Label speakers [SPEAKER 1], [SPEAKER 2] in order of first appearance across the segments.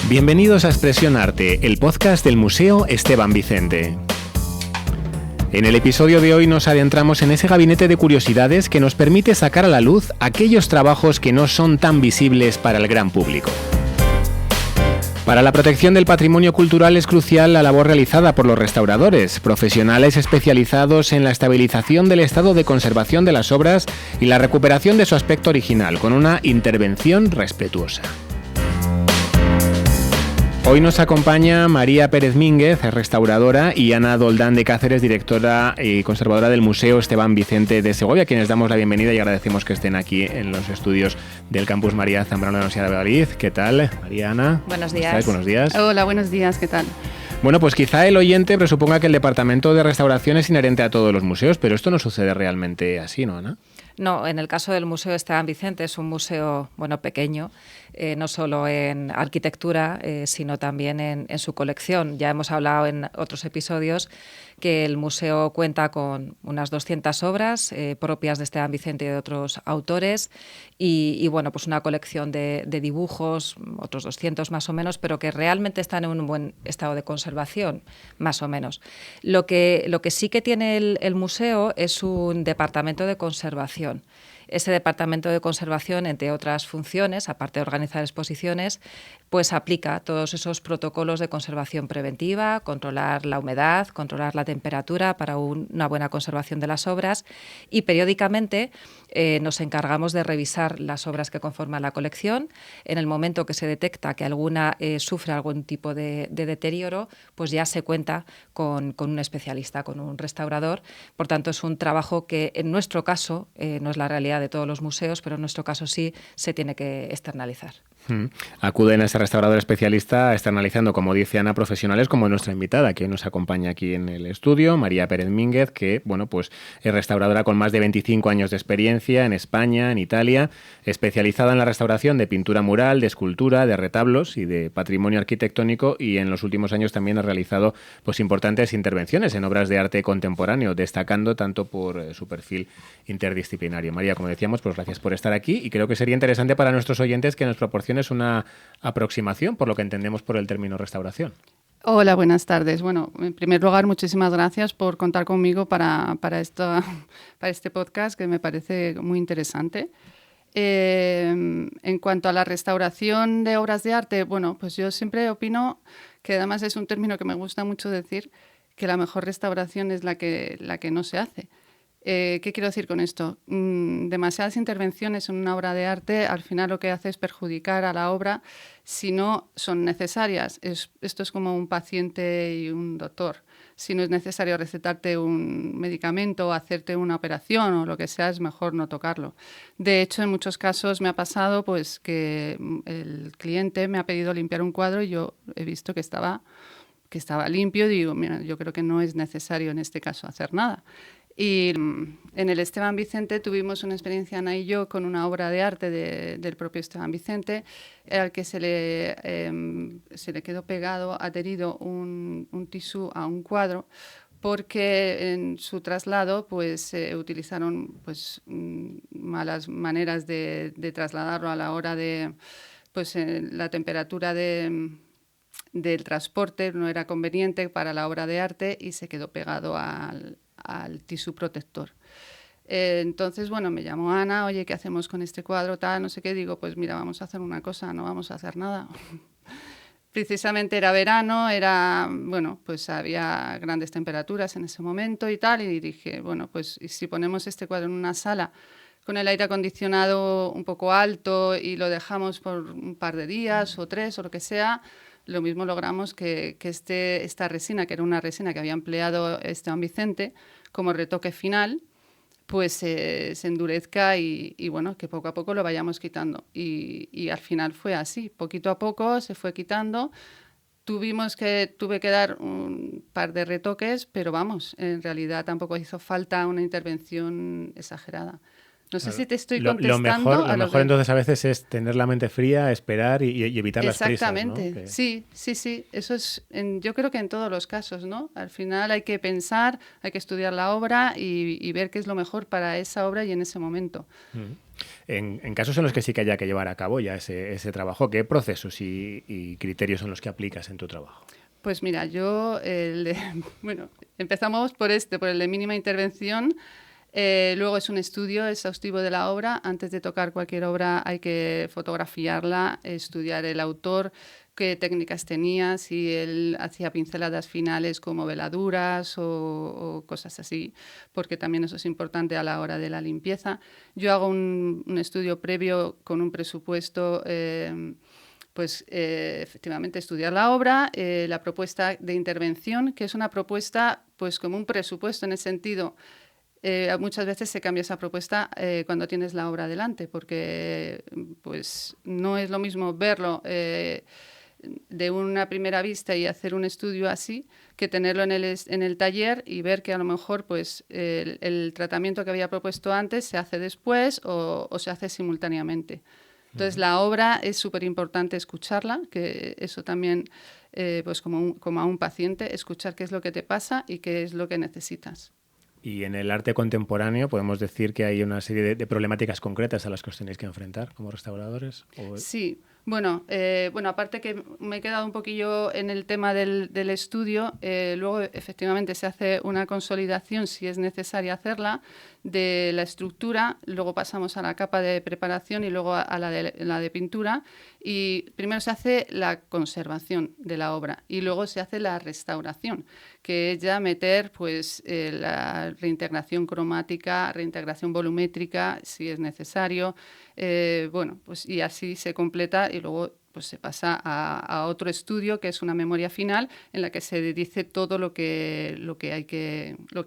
[SPEAKER 1] Bienvenidos a Expresión Arte, el podcast del Museo Esteban Vicente. En el episodio de hoy nos adentramos en ese gabinete de curiosidades que nos permite sacar a la luz aquellos trabajos que no son tan visibles para el gran público. Para la protección del patrimonio cultural es crucial la labor realizada por los restauradores, profesionales especializados en la estabilización del estado de conservación de las obras y la recuperación de su aspecto original, con una intervención respetuosa. Hoy nos acompaña María Pérez Mínguez, restauradora, y Ana Doldán de Cáceres, directora y conservadora del Museo Esteban Vicente de Segovia, a quienes damos la bienvenida y agradecemos que estén aquí en los estudios del Campus María Zambrano de la Universidad de Valladolid. ¿Qué tal, María, Ana?
[SPEAKER 2] Buenos días.
[SPEAKER 1] ¿Estáis? Buenos días.
[SPEAKER 3] Hola, buenos días, ¿qué tal?
[SPEAKER 1] Bueno, pues quizá el oyente presuponga que el departamento de restauración es inherente a todos los museos, pero esto no sucede realmente así, ¿no, Ana?
[SPEAKER 2] No, en el caso del Museo Esteban Vicente es un museo, pequeño, no solo en arquitectura, sino también en su colección. Ya hemos hablado en otros episodios que el museo cuenta con unas 200 obras propias de Esteban Vicente y de otros autores y pues una colección de dibujos, otros 200 más o menos, pero que realmente están en un buen estado de conservación, más o menos. Lo que sí que tiene el museo es un departamento de conservación. Ese departamento de conservación, entre otras funciones, aparte de organizar exposiciones, pues aplica todos esos protocolos de conservación preventiva, controlar la humedad, controlar la temperatura para una buena conservación de las obras y periódicamente nos encargamos de revisar las obras que conforman la colección. En el momento que se detecta que alguna sufre algún tipo de deterioro, pues ya se cuenta con un especialista, con un restaurador. Por tanto, es un trabajo que en nuestro caso, no es la realidad de todos los museos, pero en nuestro caso sí se tiene que externalizar.
[SPEAKER 1] Acuden a ese restaurador especialista externalizando, como dice Ana, profesionales como nuestra invitada, que nos acompaña aquí en el estudio, María Pérez Mínguez, que pues es restauradora con más de 25 años de experiencia en España, en Italia, especializada en la restauración de pintura mural, de escultura, de retablos y de patrimonio arquitectónico, y en los últimos años también ha realizado importantes intervenciones en obras de arte contemporáneo, destacando tanto por su perfil interdisciplinario. María, como decíamos, pues gracias por estar aquí, y creo que sería interesante para nuestros oyentes que nos proporciones una aproximación por lo que entendemos por el término restauración.
[SPEAKER 3] Hola, buenas tardes. Bueno, en primer lugar, muchísimas gracias por contar conmigo para este podcast, que me parece muy interesante. En cuanto a la restauración de obras de arte, pues yo siempre opino que además es un término que me gusta mucho decir, que la mejor restauración es la que no se hace. ¿Qué quiero decir con esto? Demasiadas intervenciones en una obra de arte al final lo que hace es perjudicar a la obra si no son necesarias. Esto es como un paciente y un doctor. Si no es necesario recetarte un medicamento o hacerte una operación o lo que sea, es mejor no tocarlo. De hecho, en muchos casos me ha pasado que el cliente me ha pedido limpiar un cuadro y yo he visto que estaba limpio y digo, mira, yo creo que no es necesario en este caso hacer nada. Y en el Esteban Vicente tuvimos una experiencia, Ana y yo, con una obra de arte del propio Esteban Vicente, al que se le quedó pegado, adherido un tisú a un cuadro, porque en su traslado utilizaron malas maneras de trasladarlo a la hora de la temperatura del transporte no era conveniente para la obra de arte y se quedó pegado al tisú protector. Entonces, me llamó Ana, oye, ¿qué hacemos con este cuadro? Tal, no sé qué. Digo, pues mira, vamos a hacer una cosa, no vamos a hacer nada. Precisamente era verano, había grandes temperaturas en ese momento y tal, y dije, ¿y si ponemos este cuadro en una sala con el aire acondicionado un poco alto y lo dejamos por un par de días o 3 o lo que sea? Lo mismo logramos que esta resina, que era una resina que había empleado Esteban Vicente como retoque final, se endurezca y que poco a poco lo vayamos quitando. Y al final fue así, poquito a poco se fue quitando. Tuve que dar un par de retoques, pero en realidad tampoco hizo falta una intervención exagerada. No sé
[SPEAKER 1] Claro.
[SPEAKER 3] si te estoy
[SPEAKER 1] Lo
[SPEAKER 3] contestando.
[SPEAKER 1] mejor, entonces a veces es tener la mente fría, esperar y evitar las prisas, ¿no?
[SPEAKER 3] Exactamente, sí. Eso es, yo creo que en todos los casos, ¿no? Al final hay que pensar, hay que estudiar la obra y ver qué es lo mejor para esa obra y en ese momento.
[SPEAKER 1] En casos en los que sí que haya que llevar a cabo ya ese trabajo, ¿qué procesos y criterios son los que aplicas en tu trabajo?
[SPEAKER 3] Pues mira, bueno, empezamos por el de mínima intervención. Luego es un estudio exhaustivo de la obra. Antes de tocar cualquier obra hay que fotografiarla, estudiar el autor, qué técnicas tenía, si él hacía pinceladas finales como veladuras o cosas así, porque también eso es importante a la hora de la limpieza. Yo hago un estudio previo con un presupuesto. Efectivamente estudiar la obra, la propuesta de intervención, que es una propuesta pues como un presupuesto en el sentido. Muchas veces se cambia esa propuesta cuando tienes la obra delante, porque pues no es lo mismo verlo de una primera vista y hacer un estudio así, que tenerlo en el taller y ver que a lo mejor pues, el tratamiento que había propuesto antes se hace después o se hace simultáneamente. Entonces, la obra es súper importante escucharla, que eso también, pues como a un paciente, escuchar qué es lo que te pasa y qué es lo que necesitas.
[SPEAKER 1] Y en el arte contemporáneo podemos decir que hay una serie de problemáticas concretas a las que os tenéis que enfrentar como restauradores.
[SPEAKER 3] Sí, bueno, aparte que me he quedado un poquillo en el tema del estudio, luego efectivamente se hace una consolidación, si es necesaria hacerla, de la estructura, luego pasamos a la capa de preparación y luego a la de pintura, y primero se hace la conservación de la obra y luego se hace la restauración, que es ya meter pues, la reintegración cromática, reintegración volumétrica, si es necesario, pues, y así se completa y luego pues se pasa a otro estudio que es una memoria final en la que se dice todo lo que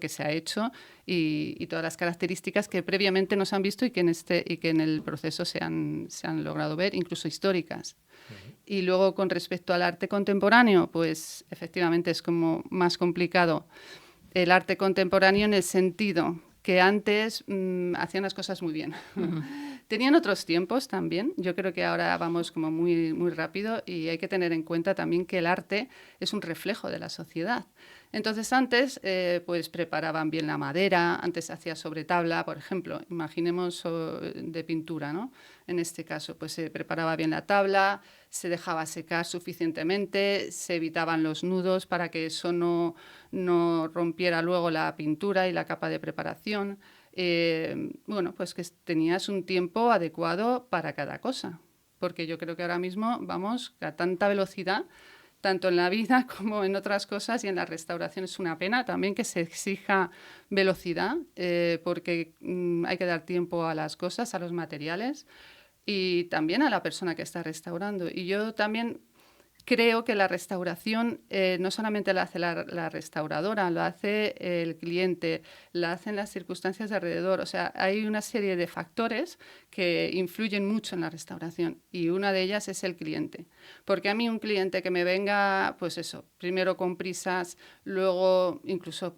[SPEAKER 3] se ha hecho y todas las características que previamente no se han visto y que en el proceso se han logrado ver, incluso históricas. Y luego con respecto al arte contemporáneo, pues efectivamente es como más complicado el arte contemporáneo en el sentido que antes hacían las cosas muy bien. Tenían otros tiempos también. Yo creo que ahora vamos como muy, muy rápido y hay que tener en cuenta también que el arte es un reflejo de la sociedad. Entonces antes pues preparaban bien la madera, antes se hacía sobre tabla, por ejemplo, imaginemos de pintura, ¿no? En este caso pues se preparaba bien la tabla, se dejaba secar suficientemente, se evitaban los nudos para que eso no rompiera luego la pintura y la capa de preparación. Pues que tenías un tiempo adecuado para cada cosa, porque yo creo que ahora mismo vamos a tanta velocidad, tanto en la vida como en otras cosas, y en la restauración es una pena también que se exija velocidad, porque hay que dar tiempo a las cosas, a los materiales y también a la persona que está restaurando. Y yo también creo que la restauración no solamente la hace la restauradora, lo hace el cliente, la hacen las circunstancias de alrededor. O sea, hay una serie de factores que influyen mucho en la restauración y una de ellas es el cliente. Porque a mí un cliente que me venga, pues eso, primero con prisas, luego incluso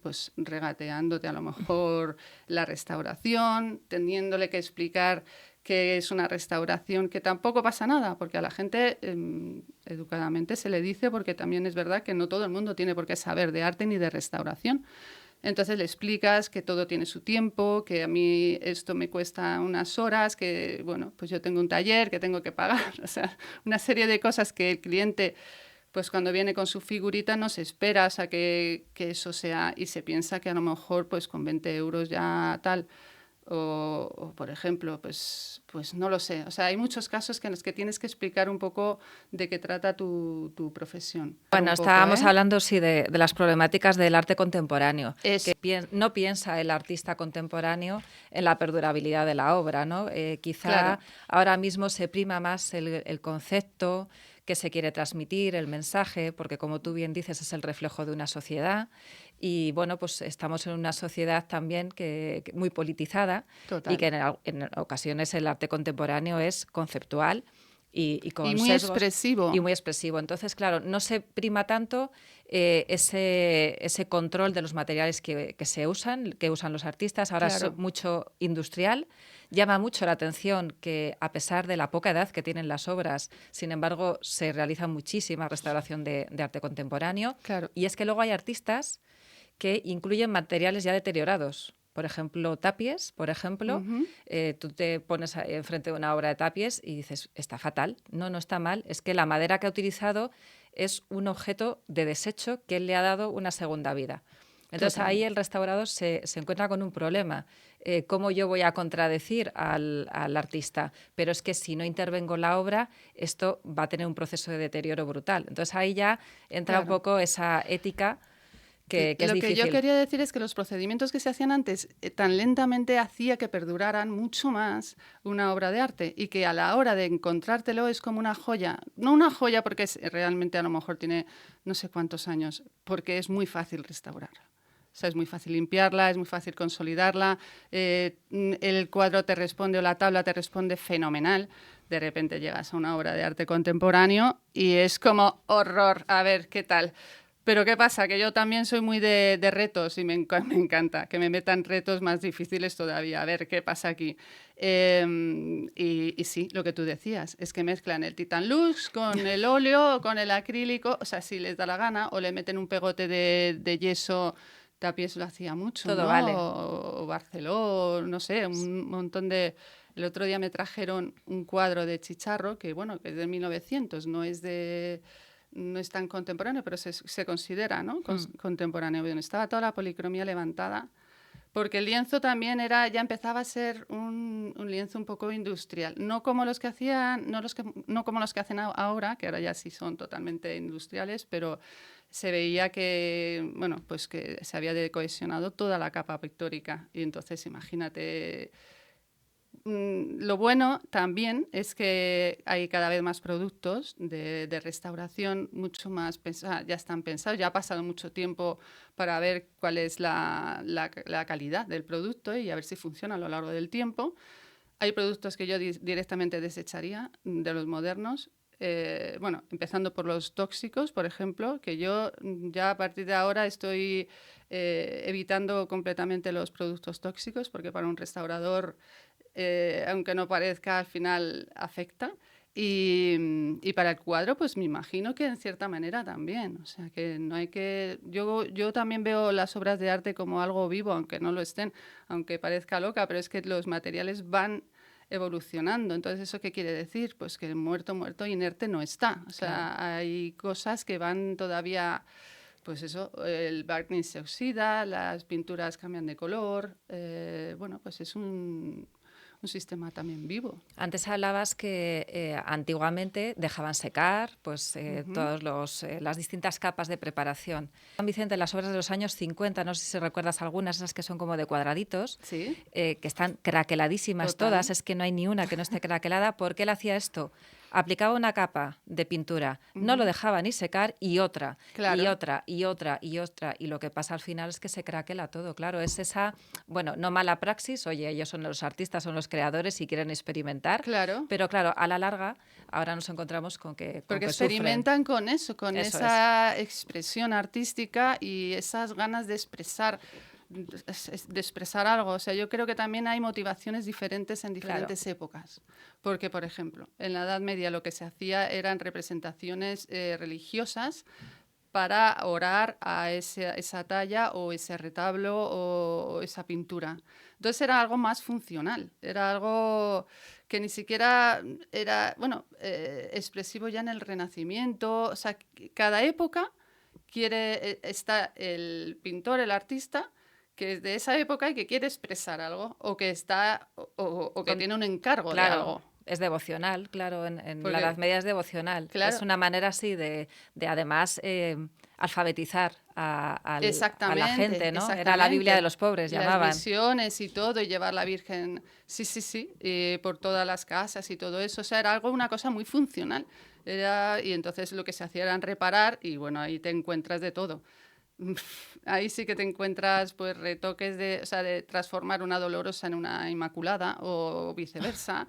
[SPEAKER 3] pues regateándote a lo mejor la restauración, teniéndole que explicar que es una restauración, que tampoco pasa nada, porque a la gente educadamente se le dice, porque también es verdad que no todo el mundo tiene por qué saber de arte ni de restauración. Entonces le explicas que todo tiene su tiempo, que a mí esto me cuesta unas horas, que bueno, pues yo tengo un taller que tengo que pagar, o sea, una serie de cosas que el cliente, pues cuando viene con su figurita no se espera a que eso sea, y se piensa que a lo mejor pues con 20 euros ya tal. O, por ejemplo, pues no lo sé. O sea, hay muchos casos en los que tienes que explicar un poco de qué trata tu profesión.
[SPEAKER 2] Bueno, estábamos hablando, sí, de las problemáticas del arte contemporáneo. Que no piensa el artista contemporáneo en la perdurabilidad de la obra, ¿no? Quizá claro. Ahora mismo se prima más el concepto que se quiere transmitir, el mensaje, porque como tú bien dices, es el reflejo de una sociedad. Y bueno, pues estamos en una sociedad también que muy politizada. Total. Y que en ocasiones el arte contemporáneo es conceptual y con
[SPEAKER 3] muy
[SPEAKER 2] sesgos,
[SPEAKER 3] expresivo.
[SPEAKER 2] y muy expresivo. Entonces, claro, no se prima tanto ese control de los materiales que usan los artistas. Ahora
[SPEAKER 3] Claro.
[SPEAKER 2] es mucho industrial. Llama mucho la atención que, a pesar de la poca edad que tienen las obras, sin embargo, se realiza muchísima restauración de arte contemporáneo.
[SPEAKER 3] Claro.
[SPEAKER 2] Y es que luego hay artistas que incluyen materiales ya deteriorados. Por ejemplo, Tapies, por ejemplo, tú te pones enfrente de una obra de Tapies y dices, está fatal. No, no está mal. Es que la madera que ha utilizado es un objeto de desecho que él le ha dado una segunda vida. Entonces
[SPEAKER 3] Totalmente.
[SPEAKER 2] ahí el restaurador se encuentra con un problema. ¿Cómo yo voy a contradecir al artista? Pero es que si no intervengo en la obra, esto va a tener un proceso de deterioro brutal. Entonces ahí ya entra un poco esa ética que es
[SPEAKER 3] Lo
[SPEAKER 2] difícil.
[SPEAKER 3] que yo quería decir es que los procedimientos que se hacían antes tan lentamente hacía que perduraran mucho más una obra de arte y que a la hora de encontrártelo es como una joya. No una joya porque realmente a lo mejor tiene no sé cuántos años, porque es muy fácil restaurar. O sea, es muy fácil limpiarla, es muy fácil consolidarla, el cuadro te responde o la tabla te responde fenomenal. De repente llegas a una obra de arte contemporáneo y es como horror, a ver, ¿qué tal? Pero ¿qué pasa? Que yo también soy muy de retos y me encanta que me metan retos más difíciles todavía. A ver, ¿qué pasa aquí? Y sí, lo que tú decías, es que mezclan el Titan Lux con el óleo, con el acrílico, o sea, si les da la gana, o le meten un pegote de yeso. Tapies lo hacía mucho,
[SPEAKER 2] Todo
[SPEAKER 3] ¿no?
[SPEAKER 2] vale.
[SPEAKER 3] O Barceló, no sé, un montón de... El otro día me trajeron un cuadro de Chicharro, que bueno, que es de 1900, no es tan contemporáneo, pero se considera, ¿no? Contemporáneo. Bueno, estaba toda la policromía levantada, porque el lienzo también ya empezaba a ser un lienzo un poco industrial, no como los que hacían, no como los que hacen ahora, que ahora ya sí son totalmente industriales, pero se veía que, bueno, pues que se había cohesionado toda la capa pictórica. Y entonces, imagínate. Lo bueno también es que hay cada vez más productos de restauración mucho más pensados, ya están pensados, ya ha pasado mucho tiempo para ver cuál es la calidad del producto y a ver si funciona a lo largo del tiempo. Hay productos que yo directamente desecharía de los modernos. Bueno, empezando por los tóxicos, por ejemplo, que yo ya a partir de ahora estoy evitando completamente los productos tóxicos porque para un restaurador aunque no parezca, al final afecta. Y para el cuadro, pues me imagino que en cierta manera también. O sea, que no hay que... Yo también veo las obras de arte como algo vivo, aunque no lo estén, aunque parezca loca, pero es que los materiales van evolucionando. Entonces, ¿eso qué quiere decir? Pues que muerto, inerte no está. O sea, claro, hay cosas que van todavía... Pues eso, el barniz se oxida, las pinturas cambian de color. Bueno, pues es un sistema también vivo.
[SPEAKER 2] Antes hablabas que antiguamente dejaban secar pues, todas las distintas capas de preparación. San Vicente, en las obras de los años 50, no sé si recuerdas algunas, esas que son como de cuadraditos,
[SPEAKER 3] ¿sí?
[SPEAKER 2] Que están craqueladísimas todas, es que no hay ni una que no esté craquelada. ¿Por qué él hacía esto? Aplicaba una capa de pintura, no lo dejaba ni secar y otra, claro, y otra, y otra, y otra. Y lo que pasa al final es que se craquela todo, claro. Es esa, bueno, no mala praxis, oye, ellos son los artistas, son los creadores y quieren experimentar.
[SPEAKER 3] Claro.
[SPEAKER 2] Pero claro, a la larga, ahora nos encontramos con que
[SPEAKER 3] porque
[SPEAKER 2] sufren.
[SPEAKER 3] experimentan con eso, con esa expresión artística y esas ganas de expresar algo. O sea, yo creo que también hay motivaciones diferentes en diferentes épocas. Porque, por ejemplo, en la Edad Media lo que se hacía eran representaciones religiosas para orar a esa talla o ese retablo o esa pintura. Entonces era algo más funcional, era algo que ni siquiera era, bueno, expresivo ya en el Renacimiento. O sea, cada época está el pintor, el artista, que es de esa época y que quiere expresar algo, o que está o que tiene un encargo de algo.
[SPEAKER 2] Es devocional, claro, en la Edad Media es devocional. Claro, es una manera así de además alfabetizar a la gente, ¿no? Era la Biblia de los pobres, llamaban.
[SPEAKER 3] Las visiones y todo, y llevar la Virgen, sí, por todas las casas y todo eso. O sea, era una cosa muy funcional. Y entonces lo que se hacía era reparar y bueno, ahí te encuentras de todo. ahí sí que te encuentras pues retoques de transformar una dolorosa en una inmaculada o viceversa.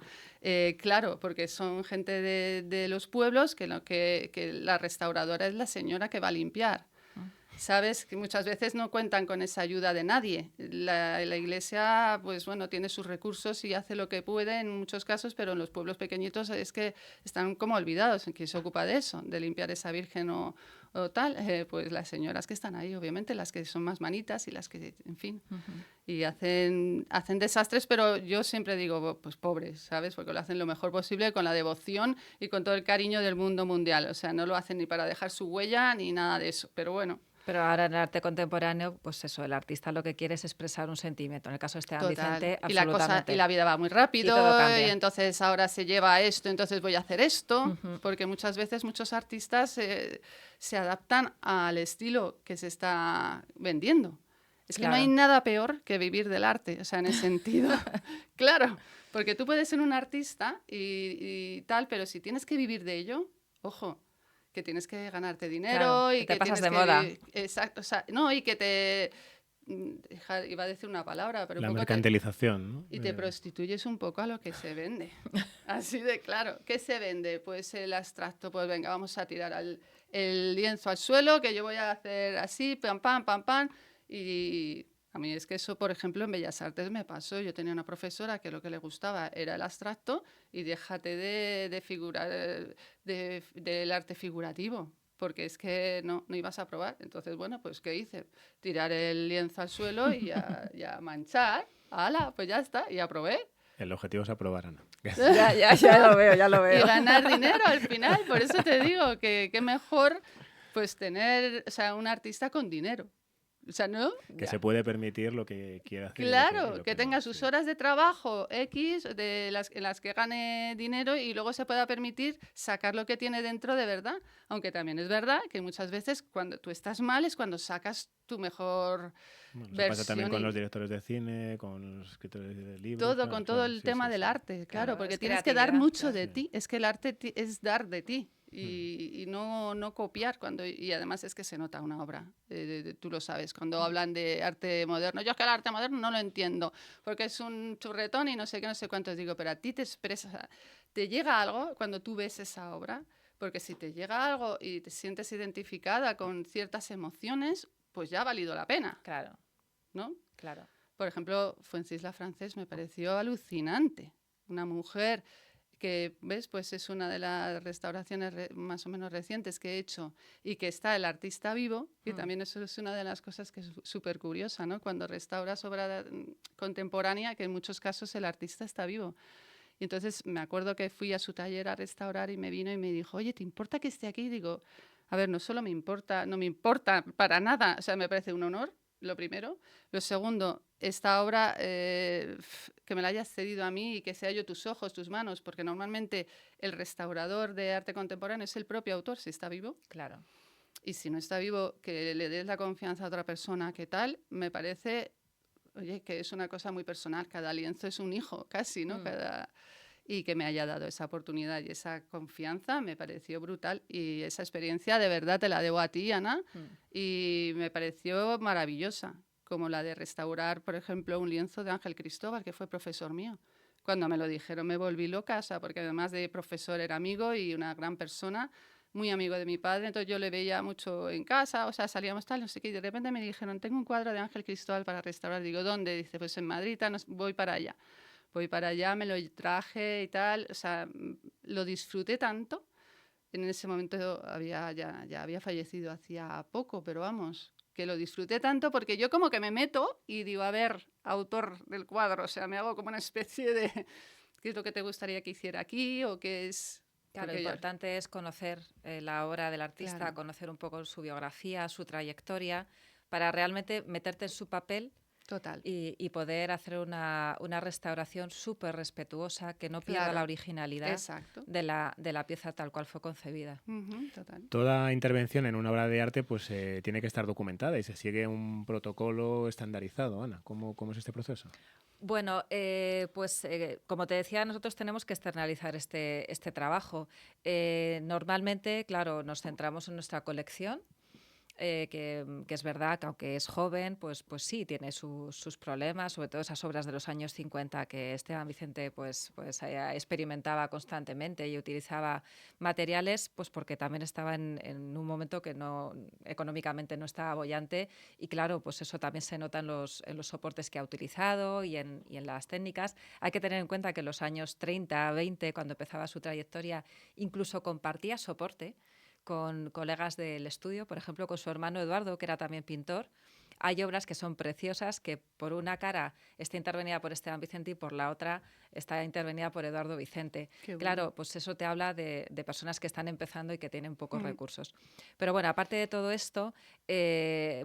[SPEAKER 3] Claro, porque son gente de los pueblos que la restauradora es la señora que va a limpiar. Sabes que muchas veces no cuentan con esa ayuda de nadie. La iglesia, pues bueno, tiene sus recursos y hace lo que puede en muchos casos, pero en los pueblos pequeñitos es que están como olvidados. ¿Quién se ocupa de eso? De limpiar esa virgen o tal. Pues las señoras que están ahí, obviamente, las que son más manitas y las que, en fin, y hacen desastres, pero yo siempre digo, pues pobres, ¿sabes? Porque lo hacen lo mejor posible con la devoción y con todo el cariño del mundo mundial. O sea, no lo hacen ni para dejar su huella ni nada de eso, pero bueno.
[SPEAKER 2] Pero ahora en el arte contemporáneo, pues eso, el artista lo que quiere es expresar un sentimiento. En el caso de Esteban Vicente, absolutamente.
[SPEAKER 3] Y la vida va muy rápido, y entonces ahora se lleva a esto, entonces voy a hacer esto, porque muchas veces muchos artistas se adaptan al estilo que se está vendiendo. Es que no hay nada peor que vivir del arte, o sea, en ese sentido. Claro, porque tú puedes ser un artista y tal, pero si tienes que vivir de ello, ojo, que tienes que ganarte dinero y
[SPEAKER 2] te pasas de moda.
[SPEAKER 3] Exacto, o sea, no, y que te... Iba a decir una palabra, pero...
[SPEAKER 1] La mercantilización, ¿no?
[SPEAKER 3] Y te prostituyes un poco a lo que se vende. Así de claro. ¿Qué se vende? Pues el abstracto. Pues venga, vamos a tirar el lienzo al suelo, que yo voy a hacer así, pam, pam, pam, pam. Y a mí es que eso, por ejemplo, en Bellas Artes me pasó. Yo tenía una profesora que lo que le gustaba era el abstracto y déjate de figurar del arte figurativo, porque es que no ibas a probar. Entonces, bueno, pues ¿qué hice? Tirar el lienzo al suelo y a manchar. ¡Hala! Pues ya está, y aprobé.
[SPEAKER 1] El objetivo es aprobar, Ana.
[SPEAKER 2] Ya lo veo, ya lo veo.
[SPEAKER 3] Y ganar dinero al final. Por eso te digo que mejor pues tener, o sea, un artista con dinero. O sea, ¿no?
[SPEAKER 1] Que se puede permitir lo que quiera hacer.
[SPEAKER 3] Claro, que tenga sus horas de trabajo X en las que gane dinero y luego se pueda permitir sacar lo que tiene dentro de verdad. Aunque también es verdad que muchas veces cuando tú estás mal es cuando sacas tu mejor versión.
[SPEAKER 1] Pasa también con los directores de cine, con los escritores de libros.
[SPEAKER 3] Todo, con todo el tema del arte, claro, porque tienes que dar mucho de ti. Es que el arte es dar de ti. Y no copiar y además es que se nota una obra, tú lo sabes, cuando hablan de arte moderno. Yo es que el arte moderno no lo entiendo, porque es un churretón y no sé qué, no sé cuántos. Digo, pero a ti te expresa, te llega algo cuando tú ves esa obra, porque si te llega algo y te sientes identificada con ciertas emociones, pues ya ha valido la pena.
[SPEAKER 2] Claro.
[SPEAKER 3] ¿No?
[SPEAKER 2] Claro.
[SPEAKER 3] Por ejemplo, Fuencisla Francés me pareció alucinante. Una mujer que, ¿ves? Pues es una de las restauraciones más o menos recientes que he hecho y que está el artista vivo, y también eso es una de las cosas que es súper curiosa, ¿no? Cuando restauras obra contemporánea, que en muchos casos el artista está vivo. Y entonces me acuerdo que fui a su taller a restaurar y me vino y me dijo, oye, ¿te importa que esté aquí? Y digo, a ver, no solo me importa, no me importa para nada, o sea, me parece un honor, lo primero. Lo segundo, esta obra, que me la hayas cedido a mí y que sea yo tus ojos, tus manos, porque normalmente el restaurador de arte contemporáneo es el propio autor, si está vivo.
[SPEAKER 2] Claro.
[SPEAKER 3] Y si no está vivo, que le des la confianza a otra persona que tal, me parece, oye, que es una cosa muy personal. Cada lienzo es un hijo, casi, ¿no? Y que me haya dado esa oportunidad y esa confianza me pareció brutal. Y esa experiencia de verdad te la debo a ti, Ana, y me pareció maravillosa, como la de restaurar, por ejemplo, un lienzo de Ángel Cristóbal, que fue profesor mío. Cuando me lo dijeron me volví loca, o sea, porque además de profesor era amigo y una gran persona, muy amigo de mi padre, entonces yo le veía mucho en casa, o sea, salíamos tal, no sé qué, y de repente me dijeron, tengo un cuadro de Ángel Cristóbal para restaurar. Digo, ¿dónde? Dice, pues en Madrid, voy para allá. Voy para allá, me lo traje y tal, o sea, lo disfruté tanto. En ese momento ya había fallecido hacía poco, pero vamos, que lo disfruté tanto porque yo como que me meto y digo, a ver, autor del cuadro, o sea, me hago como una especie de, ¿qué es lo que te gustaría que hiciera aquí o qué es?
[SPEAKER 2] Claro, lo importante es conocer la obra del artista, claro, conocer un poco su biografía, su trayectoria, para realmente meterte en su papel.
[SPEAKER 3] Total.
[SPEAKER 2] Y poder hacer una restauración súper respetuosa, que no pierda la originalidad de la pieza tal cual fue concebida.
[SPEAKER 3] Total.
[SPEAKER 1] Toda intervención en una obra de arte pues tiene que estar documentada y se sigue un protocolo estandarizado. Ana, ¿cómo es este proceso?
[SPEAKER 2] Bueno, como te decía, nosotros tenemos que externalizar este trabajo. Normalmente, claro, nos centramos en nuestra colección. que es verdad que aunque es joven, pues sí, tiene sus problemas, sobre todo esas obras de los años 50 que Esteban Vicente pues experimentaba constantemente y utilizaba materiales, pues porque también estaba en un momento que no económicamente no estaba boyante, y claro, pues eso también se nota en los soportes que ha utilizado y en las técnicas. Hay que tener en cuenta que en los años 30, 20, cuando empezaba su trayectoria, incluso compartía soporte con colegas del estudio, por ejemplo, con su hermano Eduardo, que era también pintor. Hay obras que son preciosas, que por una cara está intervenida por Esteban Vicente y por la otra está intervenida por Eduardo Vicente.
[SPEAKER 3] Qué bueno.
[SPEAKER 2] Claro, pues eso te habla de personas que están empezando y que tienen pocos recursos. Pero bueno, aparte de todo esto,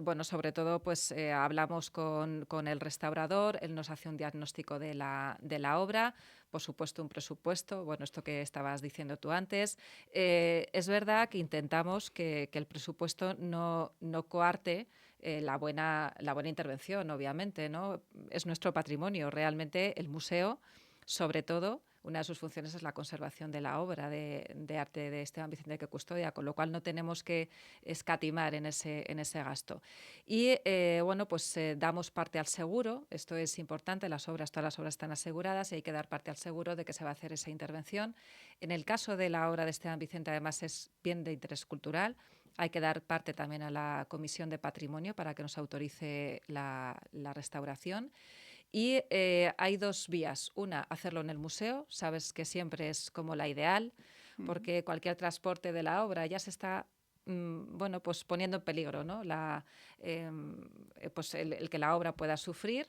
[SPEAKER 2] bueno, sobre todo pues hablamos con el restaurador, él nos hace un diagnóstico de la obra, por supuesto un presupuesto, bueno, esto que estabas diciendo tú antes. Es verdad que intentamos que el presupuesto no coarte la buena intervención, obviamente, ¿no? Es nuestro patrimonio. Realmente el museo, sobre todo, una de sus funciones es la conservación de la obra de arte de Esteban Vicente que custodia, con lo cual no tenemos que escatimar en ese gasto. Y bueno, pues damos parte al seguro, esto es importante, todas las obras están aseguradas y hay que dar parte al seguro de que se va a hacer esa intervención. En el caso de la obra de Esteban Vicente, además es bien de interés cultural, hay que dar parte también a la Comisión de Patrimonio para que nos autorice la restauración. Y hay dos vías. Una, hacerlo en el museo. Sabes que siempre es como la ideal, porque cualquier transporte de la obra ya se está bueno, pues poniendo en peligro, ¿no? Pues el que la obra pueda sufrir.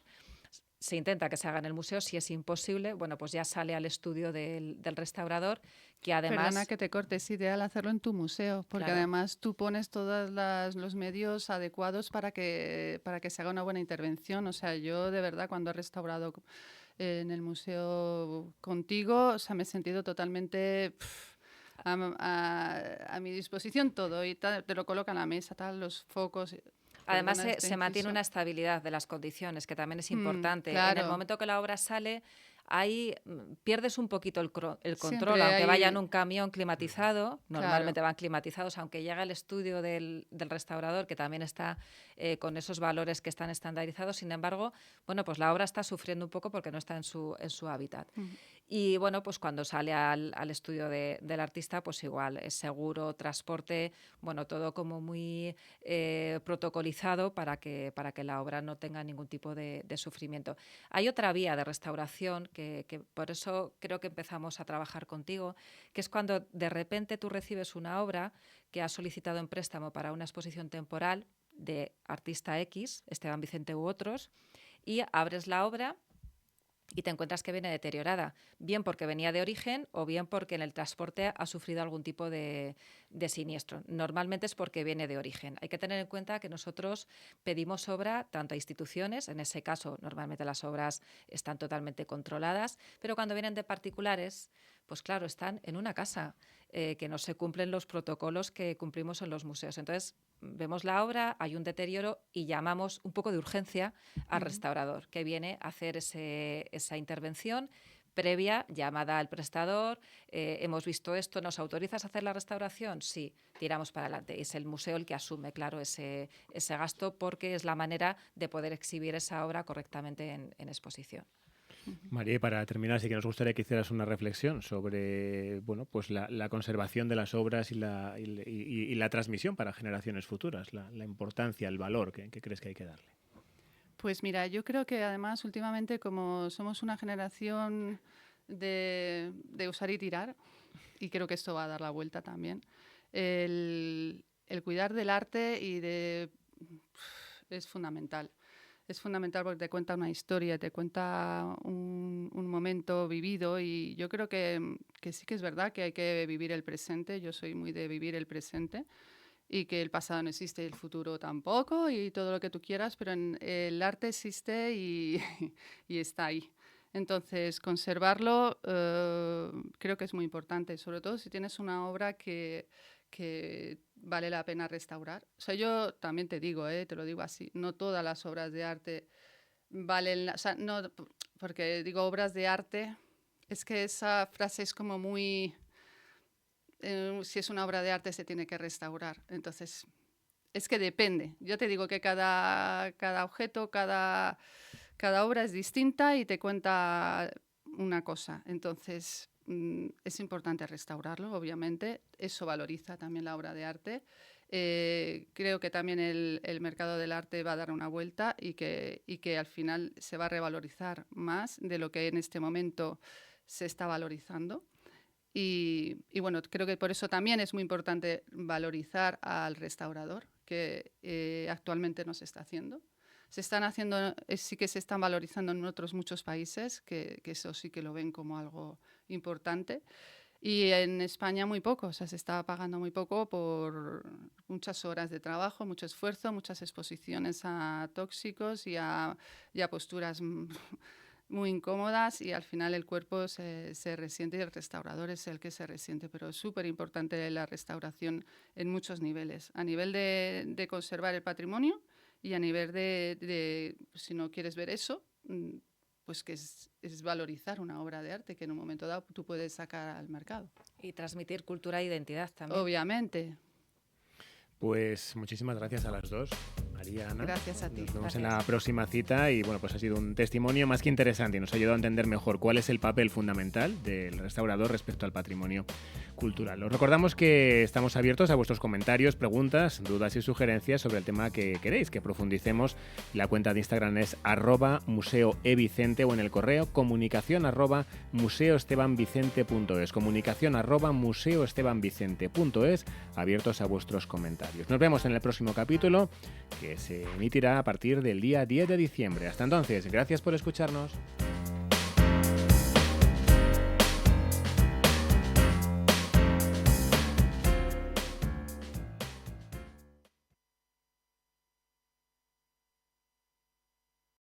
[SPEAKER 2] Se intenta que se haga en el museo. Si es imposible, bueno, pues ya sale al estudio del restaurador, que además...
[SPEAKER 3] Perdona que te corte, es ideal hacerlo en tu museo, porque
[SPEAKER 2] Claro.
[SPEAKER 3] además tú pones todos los medios adecuados para que se haga una buena intervención. O sea, yo de verdad cuando he restaurado en el museo contigo, o sea, me he sentido totalmente... a mi disposición todo, y te lo colocan a la mesa, tal, los focos...
[SPEAKER 2] Además,
[SPEAKER 3] Perdona este
[SPEAKER 2] se mantiene
[SPEAKER 3] inciso.
[SPEAKER 2] una estabilidad de las condiciones, que también es importante. En el
[SPEAKER 3] Claro.
[SPEAKER 2] momento que la obra sale, ahí pierdes un poquito el control,
[SPEAKER 3] Siempre
[SPEAKER 2] aunque vaya en
[SPEAKER 3] hay...
[SPEAKER 2] un camión climatizado,
[SPEAKER 3] Claro.
[SPEAKER 2] normalmente van climatizados, aunque llega al estudio del restaurador, que también está con esos valores que están estandarizados. Sin embargo, bueno, pues la obra está sufriendo un poco porque no está en su hábitat. Y bueno, pues cuando sale al estudio del artista, pues igual, es seguro, transporte, bueno, todo como muy protocolizado para que la obra no tenga ningún tipo de sufrimiento. Hay otra vía de restauración que por eso creo que empezamos a trabajar contigo, que es cuando de repente tú recibes una obra que has solicitado en préstamo para una exposición temporal de artista X, Esteban Vicente u otros, y abres la obra y te encuentras que viene deteriorada, bien porque venía de origen o bien porque en el transporte ha sufrido algún tipo de siniestro. Normalmente es porque viene de origen. Hay que tener en cuenta que nosotros pedimos obra tanto a instituciones, en ese caso normalmente las obras están totalmente controladas, pero cuando vienen de particulares, pues claro, están en una casa, que no se cumplen los protocolos que cumplimos en los museos. Entonces, vemos la obra, hay un deterioro y llamamos un poco de urgencia al restaurador, que viene a hacer esa intervención previa, llamada al prestador, hemos visto esto, ¿nos autorizas a hacer la restauración? Sí, tiramos para adelante. Es el museo el que asume, claro, ese gasto, porque es la manera de poder exhibir esa obra correctamente en exposición.
[SPEAKER 1] María, y para terminar, sí que nos gustaría que hicieras una reflexión sobre bueno, pues la conservación de las obras y la transmisión para generaciones futuras, la importancia, el valor que crees que hay que darle.
[SPEAKER 3] Pues mira, yo creo que además últimamente, como somos una generación de usar y tirar, y creo que esto va a dar la vuelta también, el cuidar del arte es fundamental. Es fundamental porque te cuenta una historia, te cuenta un momento vivido, y yo creo que sí que es verdad que hay que vivir el presente. Yo soy muy de vivir el presente, y que el pasado no existe y el futuro tampoco y todo lo que tú quieras, pero el arte existe y, y está ahí. Entonces, conservarlo creo que es muy importante, sobre todo si tienes una obra que vale la pena restaurar. O sea, yo también te digo, te lo digo así, no todas las obras de arte valen, o sea, no, porque digo obras de arte, es que esa frase es como muy... si es una obra de arte se tiene que restaurar. Entonces, Es que depende. Yo te digo que cada objeto, cada obra es distinta y te cuenta una cosa. Entonces, es importante restaurarlo, obviamente. Eso valoriza también la obra de arte. Creo que también el mercado del arte va a dar una vuelta y que al final se va a revalorizar más de lo que en este momento se está valorizando. Y bueno, creo que por eso también es muy importante valorizar al restaurador, que actualmente no se está haciendo. Se están haciendo, sí que se están valorizando en otros muchos países, que eso sí que lo ven como algo importante. Y en España muy poco, o sea, se está pagando muy poco por muchas horas de trabajo, mucho esfuerzo, muchas exposiciones a tóxicos y a posturas muy incómodas, y al final el cuerpo se resiente y el restaurador es el que se resiente. Pero es súper importante la restauración en muchos niveles, a nivel de conservar el patrimonio y a nivel de si no quieres ver eso, pues que es valorizar una obra de arte que en un momento dado tú puedes sacar al mercado.
[SPEAKER 2] Y transmitir cultura e identidad también.
[SPEAKER 3] Obviamente.
[SPEAKER 1] Pues muchísimas gracias a las dos, María, Ana.
[SPEAKER 3] Gracias a ti.
[SPEAKER 1] Nos vemos
[SPEAKER 2] Gracias.
[SPEAKER 1] en la próxima cita y bueno, pues ha sido un testimonio más que interesante y nos ha ayudado a entender mejor cuál es el papel fundamental del restaurador respecto al patrimonio cultural. Os recordamos que estamos abiertos a vuestros comentarios, preguntas, dudas y sugerencias sobre el tema que queréis que profundicemos. La cuenta de Instagram es @museoevicente o en el correo comunicación@museoestebanvicente.es, comunicación@museoestebanvicente.es, abiertos a vuestros comentarios. Nos vemos en el próximo capítulo, que se emitirá a partir del día 10 de diciembre. Hasta entonces, gracias por escucharnos.